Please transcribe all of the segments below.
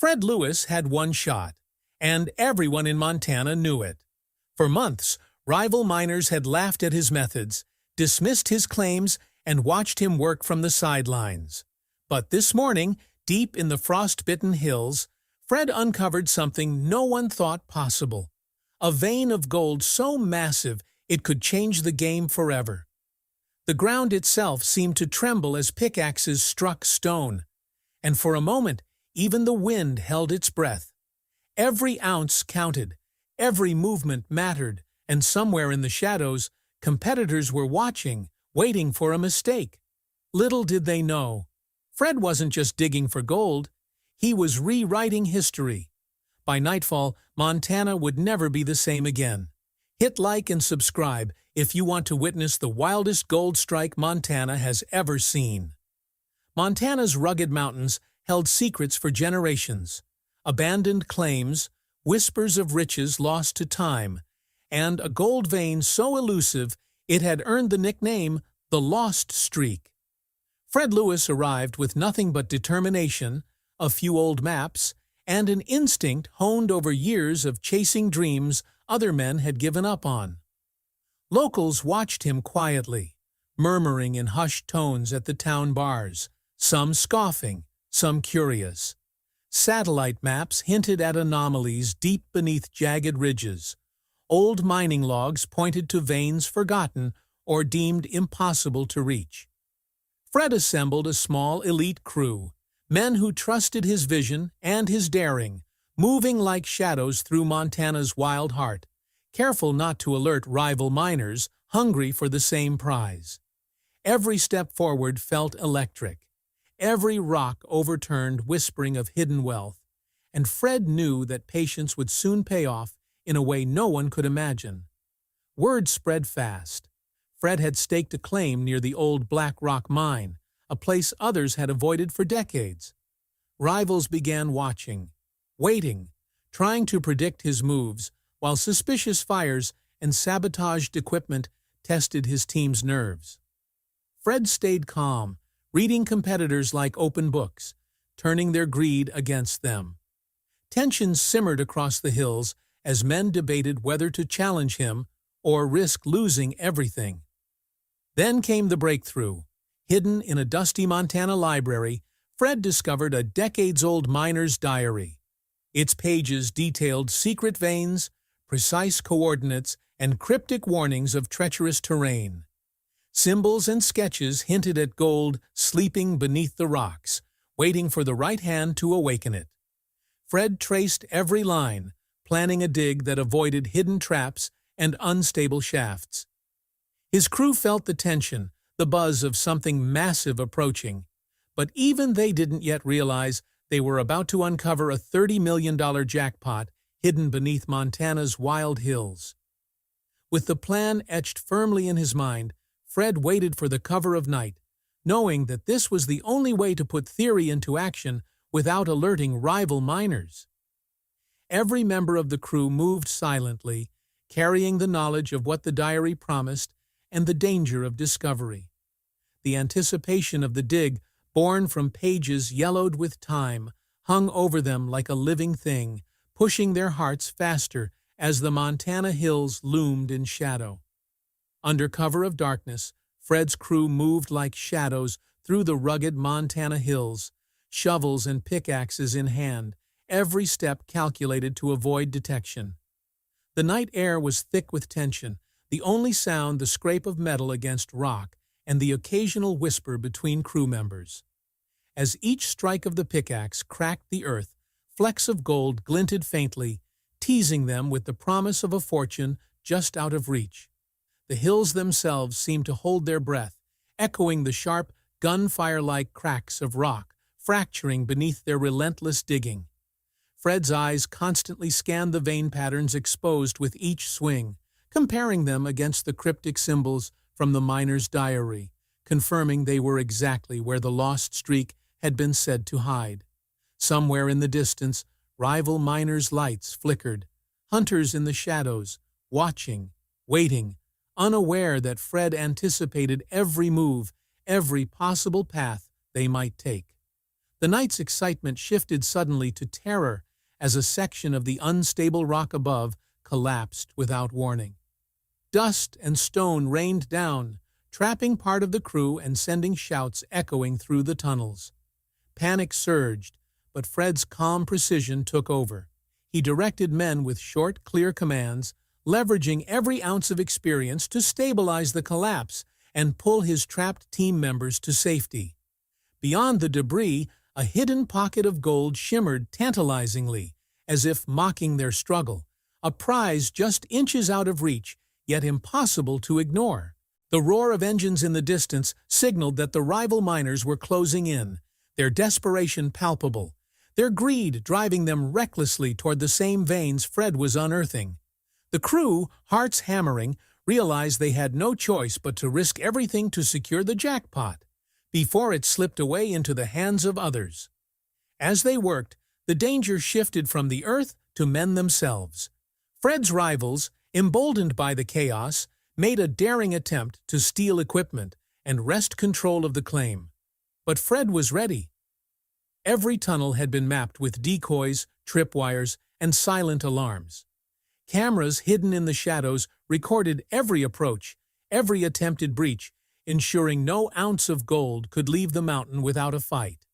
Fred Lewis had one shot, and everyone in Montana knew it. For months, rival miners had laughed at his methods, dismissed his claims, and watched him work from the sidelines. But this morning, deep in the frost-bitten hills, Fred uncovered something no one thought possible. A vein of gold so massive it could change the game forever. The ground itself seemed to tremble as pickaxes struck stone, and for a moment even the wind held its breath. Every ounce counted, every movement mattered, and somewhere in the shadows, competitors were watching, waiting for a mistake. Little did they know, Fred wasn't just digging for gold, he was rewriting history. By nightfall, Montana would never be the same again. Hit like and subscribe if you want to witness the wildest gold strike Montana has ever seen. Montana's rugged mountains held secrets for generations, abandoned claims, whispers of riches lost to time, and a gold vein so elusive it had earned the nickname the Lost Streak. Fred Lewis arrived with nothing but determination, a few old maps, and an instinct honed over years of chasing dreams other men had given up on. Locals watched him quietly, murmuring in hushed tones at the town bars, some scoffing, some curious. Satellite maps hinted at anomalies deep beneath jagged ridges. Old mining logs pointed to veins forgotten or deemed impossible to reach. Fred assembled a small elite crew, men who trusted his vision and his daring, moving like shadows through Montana's wild heart, careful not to alert rival miners hungry for the same prize. Every step forward felt electric. Every rock overturned whispering of hidden wealth, and Fred knew that patience would soon pay off in a way no one could imagine. Word spread fast. Fred had staked a claim near the old Black Rock mine, a place others had avoided for decades. Rivals began watching, waiting, trying to predict his moves, while suspicious fires and sabotaged equipment tested his team's nerves. Fred stayed calm, reading competitors like open books, turning their greed against them. Tensions simmered across the hills as men debated whether to challenge him or risk losing everything. Then came the breakthrough. Hidden in a dusty Montana library, Fred discovered a decades-old miner's diary. Its pages detailed secret veins, precise coordinates, and cryptic warnings of treacherous terrain. Symbols and sketches hinted at gold sleeping beneath the rocks, waiting for the right hand to awaken it. Fred traced every line, planning a dig that avoided hidden traps and unstable shafts. His crew felt the tension, the buzz of something massive approaching, but even they didn't yet realize they were about to uncover a $30 million jackpot hidden beneath Montana's wild hills. With the plan etched firmly in his mind, Fred waited for the cover of night, knowing that this was the only way to put theory into action without alerting rival miners. Every member of the crew moved silently, carrying the knowledge of what the diary promised and the danger of discovery. The anticipation of the dig, born from pages yellowed with time, hung over them like a living thing, pushing their hearts faster as the Montana hills loomed in shadow. Under cover of darkness, Fred's crew moved like shadows through the rugged Montana hills, shovels and pickaxes in hand, every step calculated to avoid detection. The night air was thick with tension, the only sound the scrape of metal against rock and the occasional whisper between crew members. As each strike of the pickaxe cracked the earth, flecks of gold glinted faintly, teasing them with the promise of a fortune just out of reach. The hills themselves seemed to hold their breath, echoing the sharp, gunfire-like cracks of rock, fracturing beneath their relentless digging. Fred's eyes constantly scanned the vein patterns exposed with each swing, comparing them against the cryptic symbols from the miner's diary, confirming they were exactly where the lost streak had been said to hide. Somewhere in the distance, rival miners' lights flickered, hunters in the shadows, watching, waiting, unaware that Fred anticipated every move, every possible path they might take. The night's excitement shifted suddenly to terror as a section of the unstable rock above collapsed without warning. Dust and stone rained down, trapping part of the crew and sending shouts echoing through the tunnels. Panic surged, but Fred's calm precision took over. He directed men with short, clear commands, leveraging every ounce of experience to stabilize the collapse and pull his trapped team members to safety. Beyond the debris, a hidden pocket of gold shimmered tantalizingly, as if mocking their struggle, a prize just inches out of reach, yet impossible to ignore. The roar of engines in the distance signaled that the rival miners were closing in, their desperation palpable, their greed driving them recklessly toward the same veins Fred was unearthing. The crew, hearts hammering, realized they had no choice but to risk everything to secure the jackpot, before it slipped away into the hands of others. As they worked, the danger shifted from the earth to men themselves. Fred's rivals, emboldened by the chaos, made a daring attempt to steal equipment and wrest control of the claim. But Fred was ready. Every tunnel had been mapped with decoys, tripwires, and silent alarms. Cameras hidden in the shadows recorded every approach, every attempted breach, ensuring no ounce of gold could leave the mountain without a fight.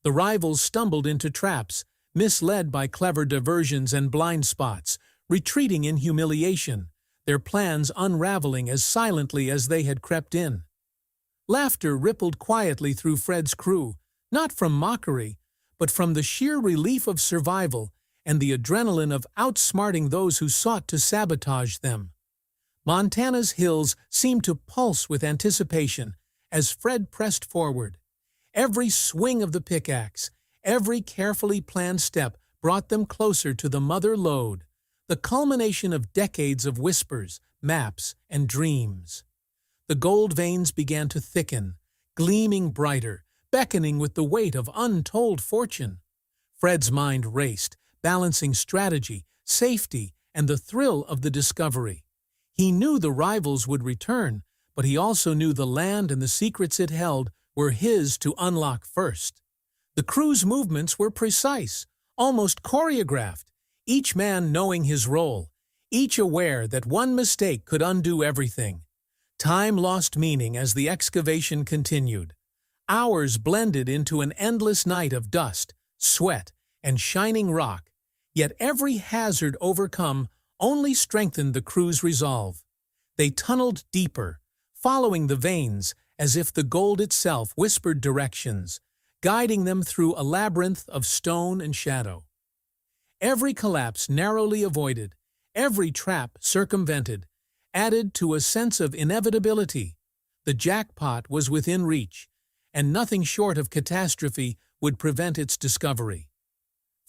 The rivals stumbled into traps, misled by clever diversions and blind spots, retreating in humiliation, their plans unraveling as silently as they had crept in. Laughter rippled quietly through Fred's crew, not from mockery, but from the sheer relief of survival and the adrenaline of outsmarting those who sought to sabotage them. Montana's hills seemed to pulse with anticipation as Fred pressed forward. Every swing of the pickaxe, every carefully planned step brought them closer to the mother lode, the culmination of decades of whispers, maps, and dreams. The gold veins began to thicken, gleaming brighter, beckoning with the weight of untold fortune. Fred's mind raced, balancing strategy, safety, and the thrill of the discovery. He knew the rivals would return, but he also knew the land and the secrets it held were his to unlock first. The crew's movements were precise, almost choreographed, each man knowing his role, each aware that one mistake could undo everything. Time lost meaning as the excavation continued. Hours blended into an endless night of dust, sweat, and shining rock, yet every hazard overcome only strengthened the crew's resolve. They tunneled deeper, following the veins as if the gold itself whispered directions, guiding them through a labyrinth of stone and shadow. Every collapse narrowly avoided, every trap circumvented, added to a sense of inevitability. The jackpot was within reach, and nothing short of catastrophe would prevent its discovery.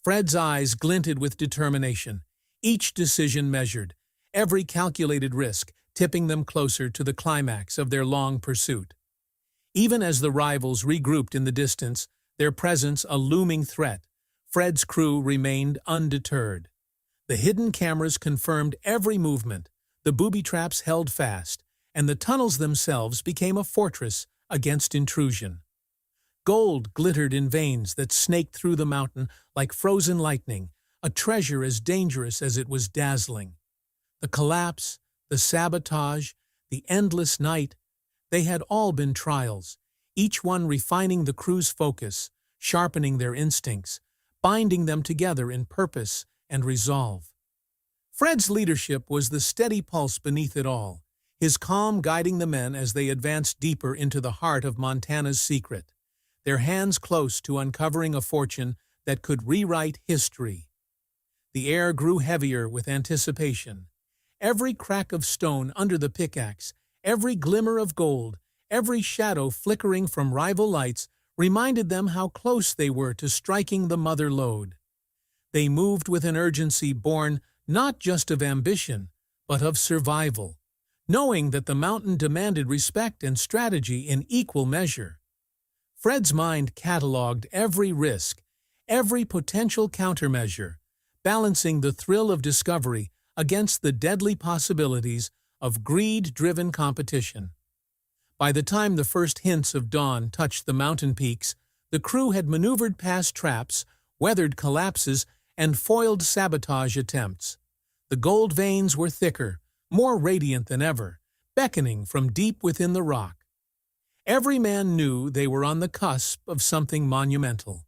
Fred's eyes glinted with determination, each decision measured, every calculated risk tipping them closer to the climax of their long pursuit. Even as the rivals regrouped in the distance, their presence a looming threat, Fred's crew remained undeterred. The hidden cameras confirmed every movement, the booby traps held fast, and the tunnels themselves became a fortress against intrusion. Gold glittered in veins that snaked through the mountain like frozen lightning, a treasure as dangerous as it was dazzling. The collapse, the sabotage, the endless night, they had all been trials, each one refining the crew's focus, sharpening their instincts, binding them together in purpose and resolve. Fred's leadership was the steady pulse beneath it all, his calm guiding the men as they advanced deeper into the heart of Montana's secret, their hands close to uncovering a fortune that could rewrite history. The air grew heavier with anticipation. Every crack of stone under the pickaxe, every glimmer of gold, every shadow flickering from rival lights reminded them how close they were to striking the mother lode. They moved with an urgency born not just of ambition, but of survival, knowing that the mountain demanded respect and strategy in equal measure. Fred's mind cataloged every risk, every potential countermeasure, balancing the thrill of discovery against the deadly possibilities of greed-driven competition. By the time the first hints of dawn touched the mountain peaks, The crew had maneuvered past traps, weathered collapses, and foiled sabotage attempts. The gold veins were thicker, more radiant than ever, beckoning from deep within the rock. Every man knew they were on the cusp of something monumental.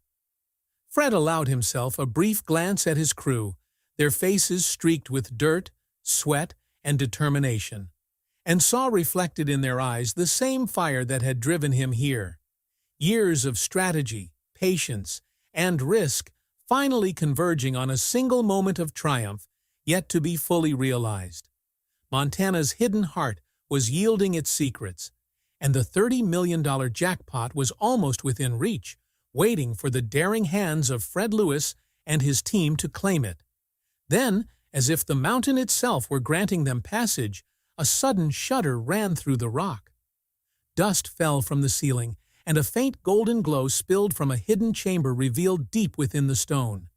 Fred allowed himself a brief glance at his crew, their faces streaked with dirt, sweat, and determination, and saw reflected in their eyes the same fire that had driven him here. Years of strategy, patience, and risk finally converging on a single moment of triumph yet to be fully realized. Montana's hidden heart was yielding its secrets, and the $30 million jackpot was almost within reach, waiting for the daring hands of Fred Lewis and his team to claim it. Then, as if the mountain itself were granting them passage, a sudden shudder ran through the rock. Dust fell from the ceiling, and a faint golden glow spilled from a hidden chamber revealed deep within the stone.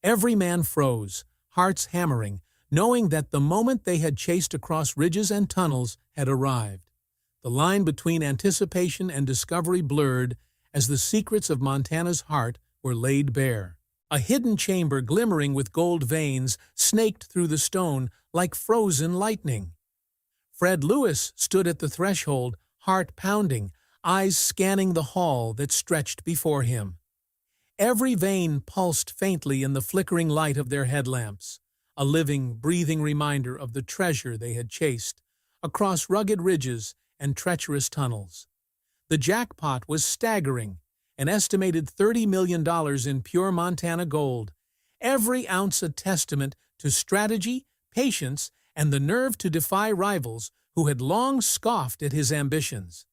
Every man froze, hearts hammering, knowing that the moment they had chased across ridges and tunnels had arrived. The line between anticipation and discovery blurred as the secrets of Montana's heart were laid bare. A hidden chamber glimmering with gold veins snaked through the stone like frozen lightning. Fred Lewis stood at the threshold, heart pounding, eyes scanning the hall that stretched before him. Every vein pulsed faintly in the flickering light of their headlamps, a living, breathing reminder of the treasure they had chased across rugged ridges and treacherous tunnels. The jackpot was staggering, an estimated $30 million in pure Montana gold, every ounce a testament to strategy, patience, and the nerve to defy rivals who had long scoffed at his ambitions.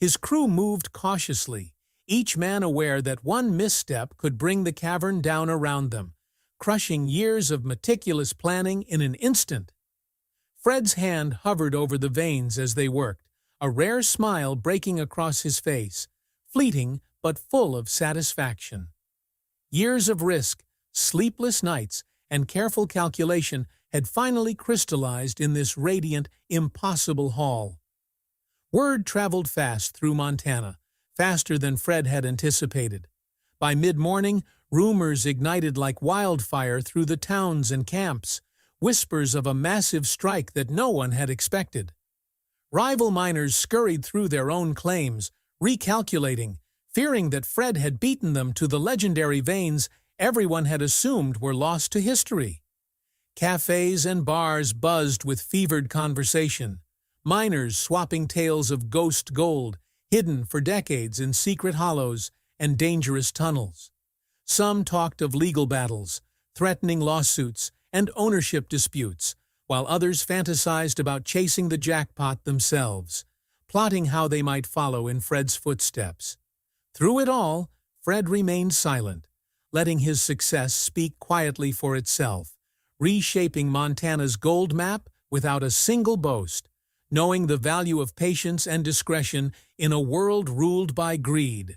His crew moved cautiously, each man aware that one misstep could bring the cavern down around them, crushing years of meticulous planning in an instant. Fred's hand hovered over the veins as they worked, a rare smile breaking across his face, fleeting but full of satisfaction. Years of risk, sleepless nights, and careful calculation had finally crystallized in this radiant, impossible haul. Word traveled fast through Montana, faster than Fred had anticipated. By mid-morning, rumors ignited like wildfire through the towns and camps, whispers of a massive strike that no one had expected. Rival miners scurried through their own claims, recalculating, fearing that Fred had beaten them to the legendary veins everyone had assumed were lost to history. Cafes and bars buzzed with fevered conversation, miners swapping tales of ghost gold, hidden for decades in secret hollows and dangerous tunnels. Some talked of legal battles, threatening lawsuits, and ownership disputes, while others fantasized about chasing the jackpot themselves, plotting how they might follow in Fred's footsteps. Through it all, Fred remained silent, letting his success speak quietly for itself, reshaping Montana's gold map without a single boast, knowing the value of patience and discretion in a world ruled by greed.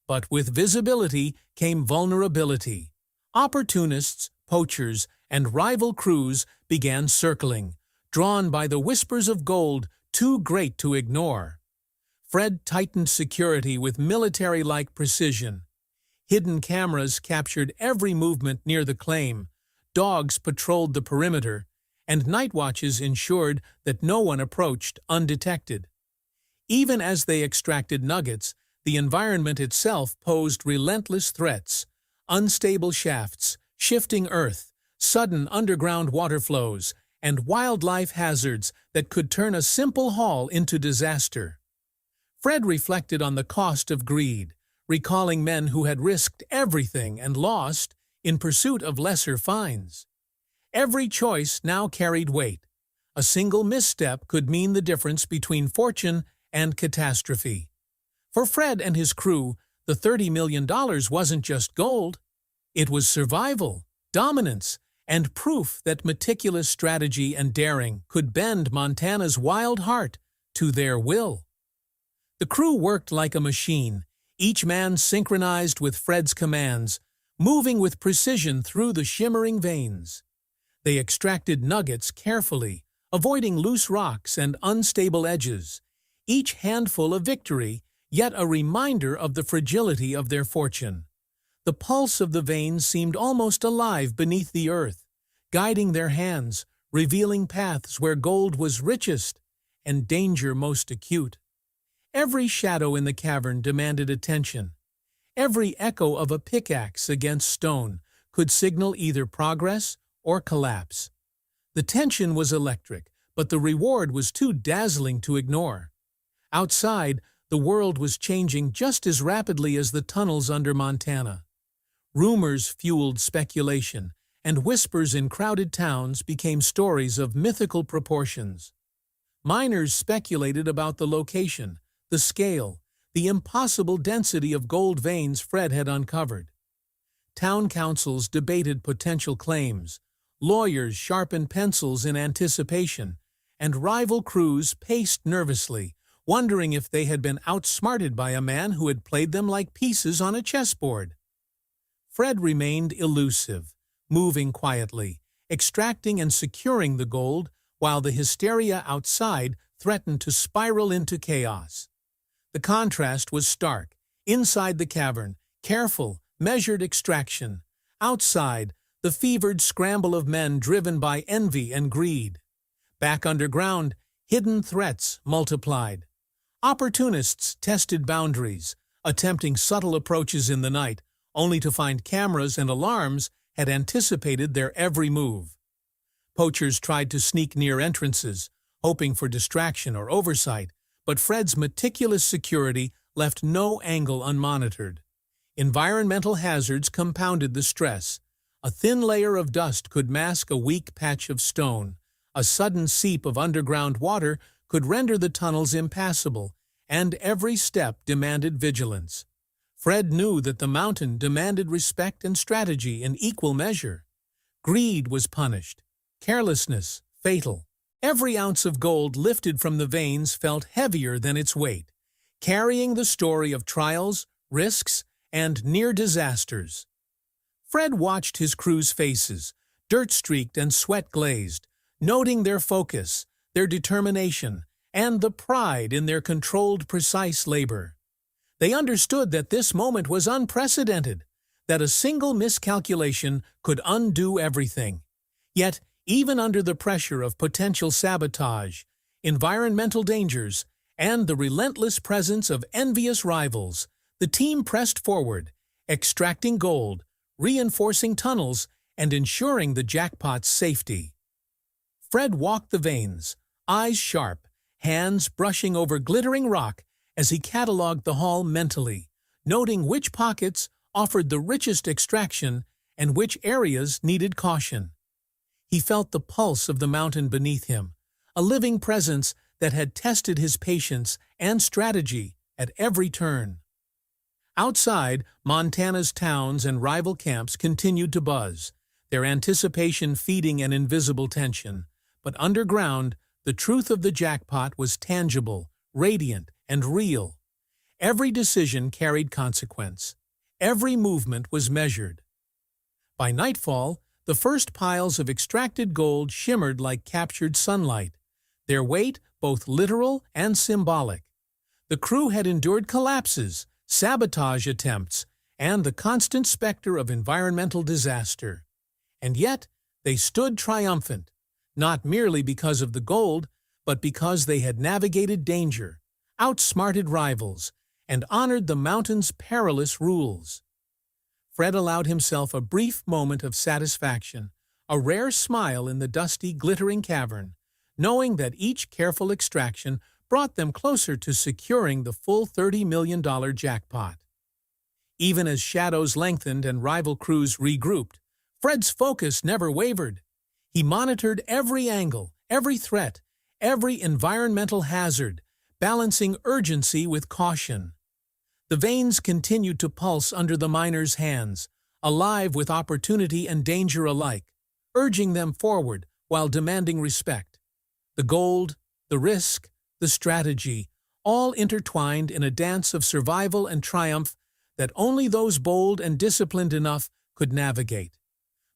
But with visibility came vulnerability. Opportunists, poachers, and rival crews began circling, drawn by the whispers of gold too great to ignore. Fred tightened security with military-like precision. Hidden cameras captured every movement near the claim, dogs patrolled the perimeter, and night watches ensured that no one approached undetected. Even as they extracted nuggets, the environment itself posed relentless threats: unstable shafts, shifting earth, sudden underground water flows, and wildlife hazards that could turn a simple haul into disaster. Fred reflected on the cost of greed, recalling men who had risked everything and lost in pursuit of lesser finds. Every choice now carried weight. A single misstep could mean the difference between fortune and catastrophe. For Fred and his crew, the $30 million wasn't just gold. It was survival, dominance, and proof that meticulous strategy and daring could bend Montana's wild heart to their will. The crew worked like a machine, each man synchronized with Fred's commands, moving with precision through the shimmering veins. They extracted nuggets carefully, avoiding loose rocks and unstable edges, each handful a victory, yet a reminder of the fragility of their fortune. The pulse of the veins seemed almost alive beneath the earth, guiding their hands, revealing paths where gold was richest and danger most acute. Every shadow in the cavern demanded attention. Every echo of a pickaxe against stone could signal either progress or collapse. The tension was electric, but the reward was too dazzling to ignore. Outside, the world was changing just as rapidly as the tunnels under Montana. Rumors fueled speculation, and whispers in crowded towns became stories of mythical proportions. Miners speculated about the location, the scale, the impossible density of gold veins Fred had uncovered. Town councils debated potential claims, lawyers sharpened pencils in anticipation, and rival crews paced nervously, wondering if they had been outsmarted by a man who had played them like pieces on a chessboard. Fred remained elusive, moving quietly, extracting and securing the gold, while the hysteria outside threatened to spiral into chaos. The contrast was stark. Inside the cavern, careful, measured extraction. Outside, the fevered scramble of men driven by envy and greed. Back underground, hidden threats multiplied. Opportunists tested boundaries, attempting subtle approaches in the night, only to find cameras and alarms had anticipated their every move. Poachers tried to sneak near entrances, hoping for distraction or oversight, but Fred's meticulous security left no angle unmonitored. Environmental hazards compounded the stress. A thin layer of dust could mask a weak patch of stone. A sudden seep of underground water could render the tunnels impassable, and every step demanded vigilance. Fred knew that the mountain demanded respect and strategy in equal measure. Greed was punished, carelessness fatal. Every ounce of gold lifted from the veins felt heavier than its weight, carrying the story of trials, risks, and near disasters. Fred watched his crew's faces, dirt-streaked and sweat-glazed, noting their focus, their determination, and the pride in their controlled, precise labor. They understood that this moment was unprecedented, that a single miscalculation could undo everything. Yet, even under the pressure of potential sabotage, environmental dangers, and the relentless presence of envious rivals, the team pressed forward, extracting gold, reinforcing tunnels, and ensuring the Jackpot's safety. Fred walked the veins, eyes sharp, hands brushing over glittering rock as he catalogued the haul mentally, noting which pockets offered the richest extraction and which areas needed caution. He felt the pulse of the mountain beneath him, a living presence that had tested his patience and strategy at every turn. Outside, Montana's towns and rival camps continued to buzz, their anticipation feeding an invisible tension. But underground, the truth of the Jackpot was tangible, radiant, and real. Every decision carried consequence. Every movement was measured. By nightfall, the first piles of extracted gold shimmered like captured sunlight, their weight both literal and symbolic. The crew had endured collapses, sabotage attempts, and the constant specter of environmental disaster. And yet, they stood triumphant, not merely because of the gold, but because they had navigated danger, outsmarted rivals, and honored the mountain's perilous rules. Fred allowed himself a brief moment of satisfaction, a rare smile in the dusty, glittering cavern, knowing that each careful extraction brought them closer to securing the full $30 million jackpot. Even as shadows lengthened and rival crews regrouped, Fred's focus never wavered. He monitored every angle, every threat, every environmental hazard, balancing urgency with caution. The veins continued to pulse under the miners' hands, alive with opportunity and danger alike, urging them forward while demanding respect. The gold, the risk, the strategy, all intertwined in a dance of survival and triumph that only those bold and disciplined enough could navigate.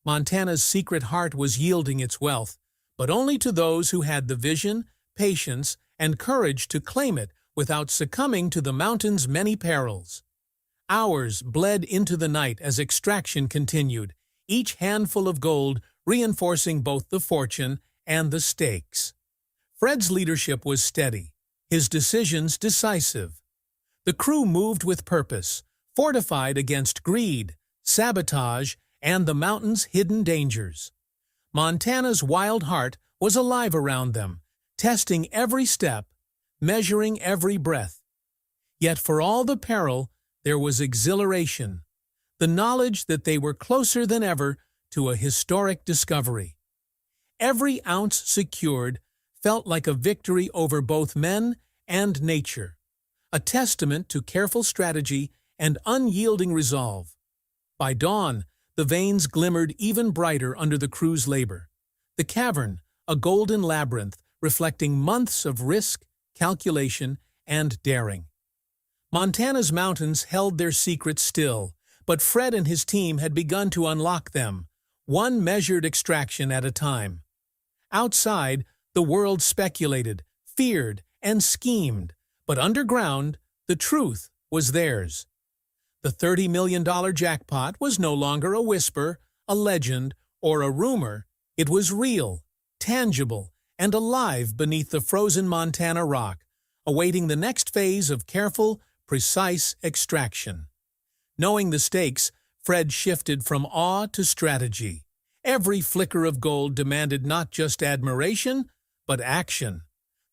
Montana's secret heart was yielding its wealth, but only to those who had the vision, patience, and courage to claim it without succumbing to the mountain's many perils. Hours bled into the night as extraction continued, each handful of gold reinforcing both the fortune and the stakes. Fred's leadership was steady, his decisions decisive. The crew moved with purpose, fortified against greed, sabotage, and the mountain's hidden dangers. Montana's wild heart was alive around them, testing every step, measuring every breath. Yet for all the peril, there was exhilaration, the knowledge that they were closer than ever to a historic discovery. Every ounce secured felt like a victory over both men and nature, a testament to careful strategy and unyielding resolve. By dawn, the veins glimmered even brighter under the crew's labor. The cavern, a golden labyrinth reflecting months of risk, calculation, and daring. Montana's mountains held their secrets still, but Fred and his team had begun to unlock them, one measured extraction at a time. Outside, the world speculated, feared, and schemed, but underground, the truth was theirs. The $30 million jackpot was no longer a whisper, a legend, or a rumor. It was real, tangible, and alive beneath the frozen Montana rock, awaiting the next phase of careful, precise extraction. Knowing the stakes, Fred shifted from awe to strategy. Every flicker of gold demanded not just admiration, but action.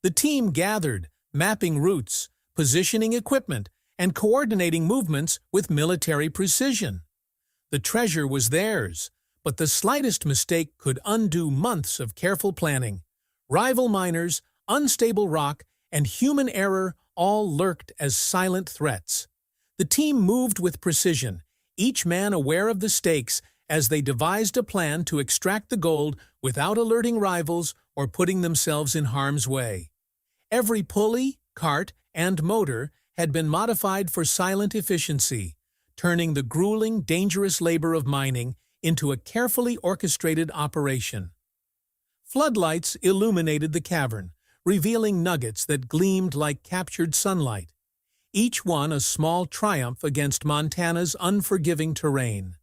The team gathered, mapping routes, positioning equipment, and coordinating movements with military precision. The treasure was theirs, but the slightest mistake could undo months of careful planning. Rival miners, unstable rock, and human error all lurked as silent threats. The team moved with precision, each man aware of the stakes as they devised a plan to extract the gold without alerting rivals or putting themselves in harm's way. Every pulley, cart, and motor had been modified for silent efficiency, turning the grueling, dangerous labor of mining into a carefully orchestrated operation. Floodlights illuminated the cavern, revealing nuggets that gleamed like captured sunlight, each one a small triumph against Montana's unforgiving terrain.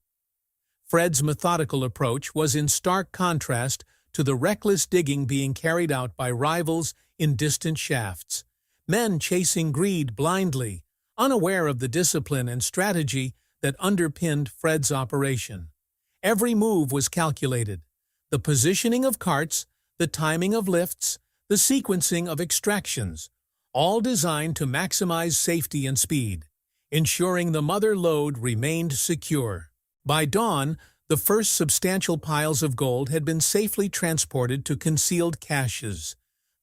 Fred's methodical approach was in stark contrast to the reckless digging being carried out by rivals in distant shafts, men chasing greed blindly, unaware of the discipline and strategy that underpinned Fred's operation. Every move was calculated. The positioning of carts, the timing of lifts, the sequencing of extractions, all designed to maximize safety and speed, ensuring the mother lode remained secure. By dawn, the first substantial piles of gold had been safely transported to concealed caches,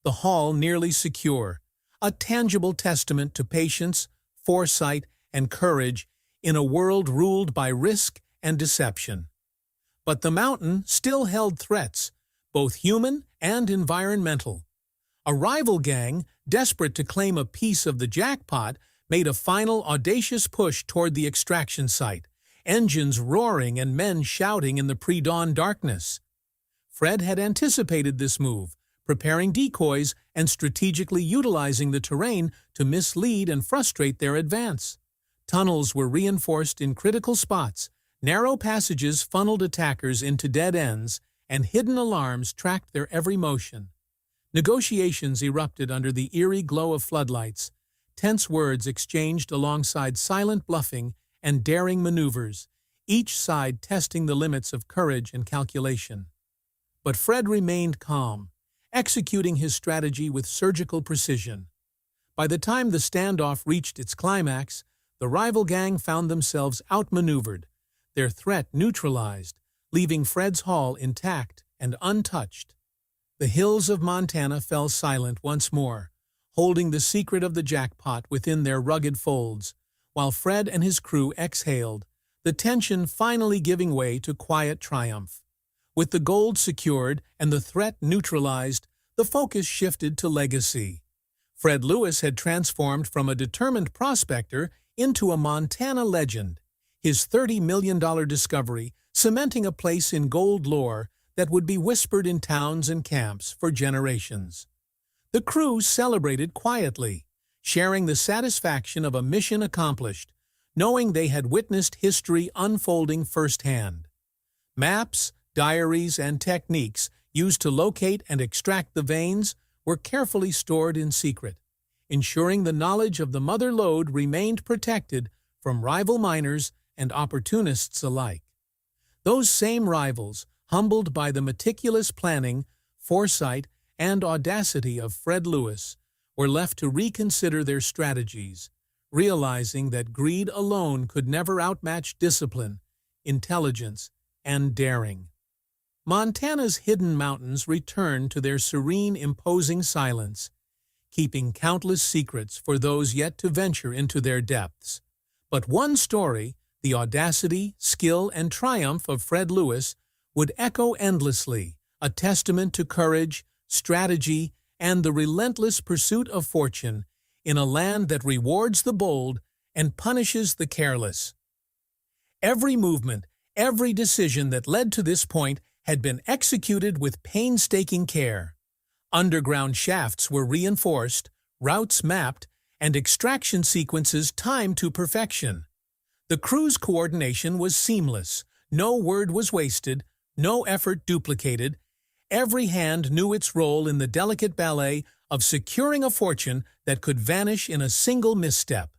the haul nearly secure, a tangible testament to patience, foresight, and courage in a world ruled by risk and deception. But the mountain still held threats, both human and environmental. A rival gang, desperate to claim a piece of the jackpot, made a final audacious push toward the extraction site, engines roaring and men shouting in the pre-dawn darkness. Fred had anticipated this move, preparing decoys and strategically utilizing the terrain to mislead and frustrate their advance. Tunnels were reinforced in critical spots, narrow passages funneled attackers into dead ends, and hidden alarms tracked their every motion. Negotiations erupted under the eerie glow of floodlights, tense words exchanged alongside silent bluffing and daring maneuvers, each side testing the limits of courage and calculation. But Fred remained calm, executing his strategy with surgical precision. By the time the standoff reached its climax, the rival gang found themselves outmaneuvered, their threat neutralized, leaving Fred's haul intact and untouched. The hills of Montana fell silent once more, holding the secret of the jackpot within their rugged folds, while Fred and his crew exhaled, the tension finally giving way to quiet triumph. With the gold secured and the threat neutralized, the focus shifted to legacy. Fred Lewis had transformed from a determined prospector into a Montana legend, his $30 million discovery cementing a place in gold lore that would be whispered in towns and camps for generations. The crew celebrated quietly, sharing the satisfaction of a mission accomplished, knowing they had witnessed history unfolding firsthand. Maps, diaries, and techniques used to locate and extract the veins were carefully stored in secret, ensuring the knowledge of the mother lode remained protected from rival miners and opportunists alike. Those same rivals, humbled by the meticulous planning, foresight, and audacity of Fred Lewis, were left to reconsider their strategies, realizing that greed alone could never outmatch discipline, intelligence, and daring. Montana's hidden mountains returned to their serene, imposing silence, keeping countless secrets for those yet to venture into their depths. But one story, the audacity, skill, and triumph of Fred Lewis, would echo endlessly, a testament to courage, strategy, and the relentless pursuit of fortune in a land that rewards the bold and punishes the careless. Every movement, every decision that led to this point had been executed with painstaking care. Underground shafts were reinforced, routes mapped, and extraction sequences timed to perfection. The crew's coordination was seamless, no word was wasted, no effort duplicated. Every hand knew its role in the delicate ballet of securing a fortune that could vanish in a single misstep.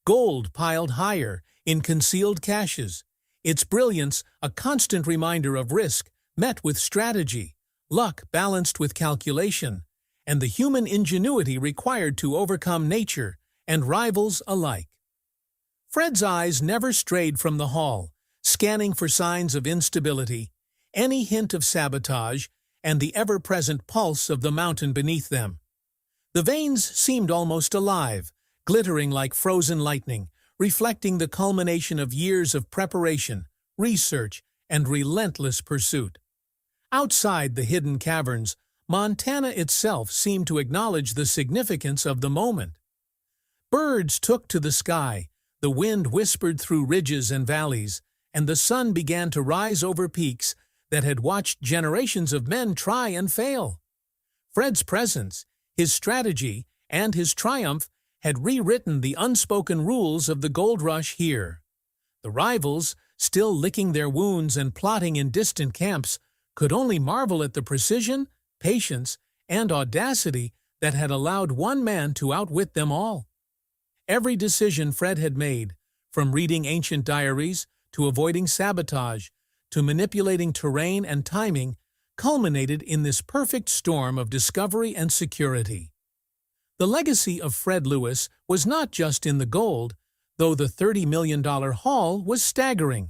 Gold piled higher in concealed caches, its brilliance a constant reminder of risk met with strategy, luck balanced with calculation, and the human ingenuity required to overcome nature and rivals alike. Fred's eyes never strayed from the haul, scanning for signs of instability, any hint of sabotage, and the ever-present pulse of the mountain beneath them. The veins seemed almost alive, glittering like frozen lightning, reflecting the culmination of years of preparation, research, and relentless pursuit. Outside the hidden caverns, Montana itself seemed to acknowledge the significance of the moment. Birds took to the sky, the wind whispered through ridges and valleys, and the sun began to rise over peaks that had watched generations of men try and fail. Fred's presence, his strategy, and his triumph had rewritten the unspoken rules of the gold rush here. The rivals, still licking their wounds and plotting in distant camps, could only marvel at the precision, patience, and audacity that had allowed one man to outwit them all. Every decision Fred had made, from reading ancient diaries to avoiding sabotage to manipulating terrain and timing, culminated in this perfect storm of discovery and security. The legacy of Fred Lewis was not just in the gold, though the $30 million haul was staggering.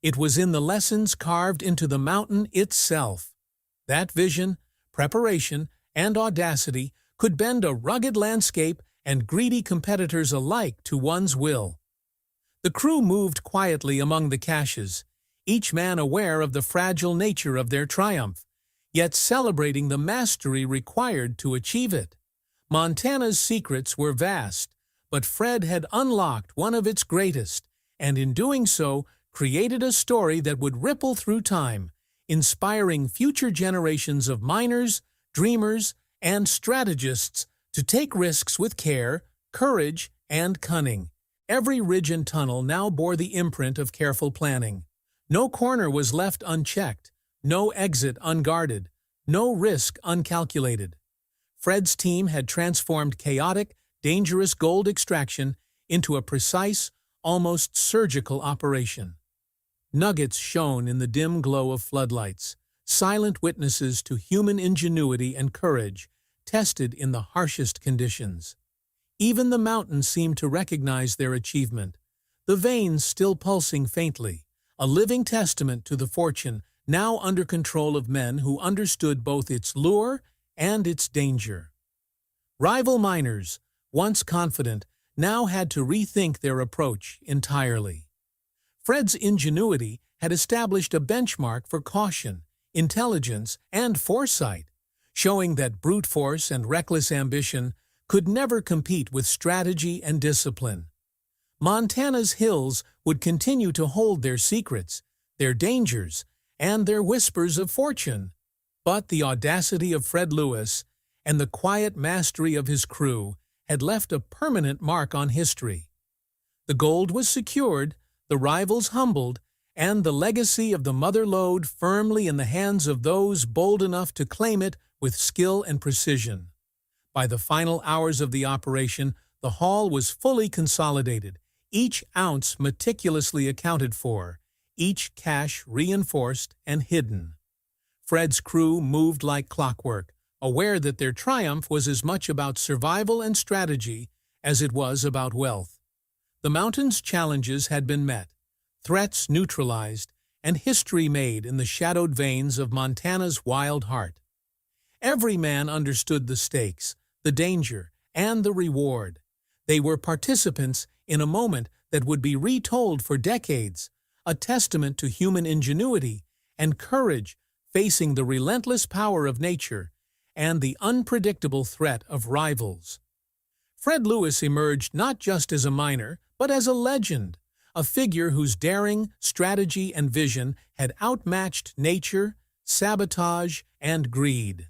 It was in the lessons carved into the mountain itself. That vision, preparation, and audacity could bend a rugged landscape and greedy competitors alike to one's will. The crew moved quietly among the caches, each man aware of the fragile nature of their triumph, yet celebrating the mastery required to achieve it. Montana's secrets were vast, but Fred had unlocked one of its greatest, and in doing so, created a story that would ripple through time, inspiring future generations of miners, dreamers, and strategists to take risks with care, courage, and cunning. Every ridge and tunnel now bore the imprint of careful planning. No corner was left unchecked, no exit unguarded, no risk uncalculated. Fred's team had transformed chaotic, dangerous gold extraction into a precise, almost surgical operation. Nuggets shone in the dim glow of floodlights, silent witnesses to human ingenuity and courage, tested in the harshest conditions. Even the mountains seemed to recognize their achievement, the veins still pulsing faintly, a living testament to the fortune now under control of men who understood both its lure and its danger. Rival miners, once confident, now had to rethink their approach entirely. Fred's ingenuity had established a benchmark for caution, intelligence, and foresight, showing that brute force and reckless ambition could never compete with strategy and discipline. Montana's hills would continue to hold their secrets, their dangers, and their whispers of fortune, but the audacity of Fred Lewis and the quiet mastery of his crew had left a permanent mark on history. The gold was secured, the rivals humbled, and the legacy of the mother lode firmly in the hands of those bold enough to claim it with skill and precision. By the final hours of the operation, the haul was fully consolidated, each ounce meticulously accounted for, each cache reinforced and hidden. Fred's crew moved like clockwork, aware that their triumph was as much about survival and strategy as it was about wealth. The mountain's challenges had been met, threats neutralized, and history made in the shadowed veins of Montana's wild heart. Every man understood the stakes, the danger, and the reward. They were participants in a moment that would be retold for decades, a testament to human ingenuity and courage facing the relentless power of nature and the unpredictable threat of rivals. Fred Lewis emerged not just as a miner, but as a legend, a figure whose daring, strategy, and vision had outmatched nature, sabotage, and greed.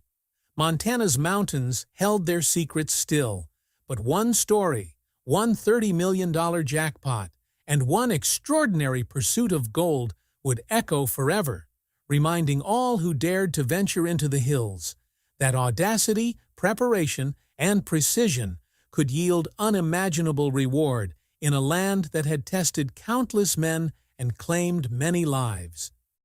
Montana's mountains held their secrets still, but one story, one $30 million jackpot, and one extraordinary pursuit of gold would echo forever, reminding all who dared to venture into the hills that audacity, preparation, and precision could yield unimaginable reward in a land that had tested countless men and claimed many lives.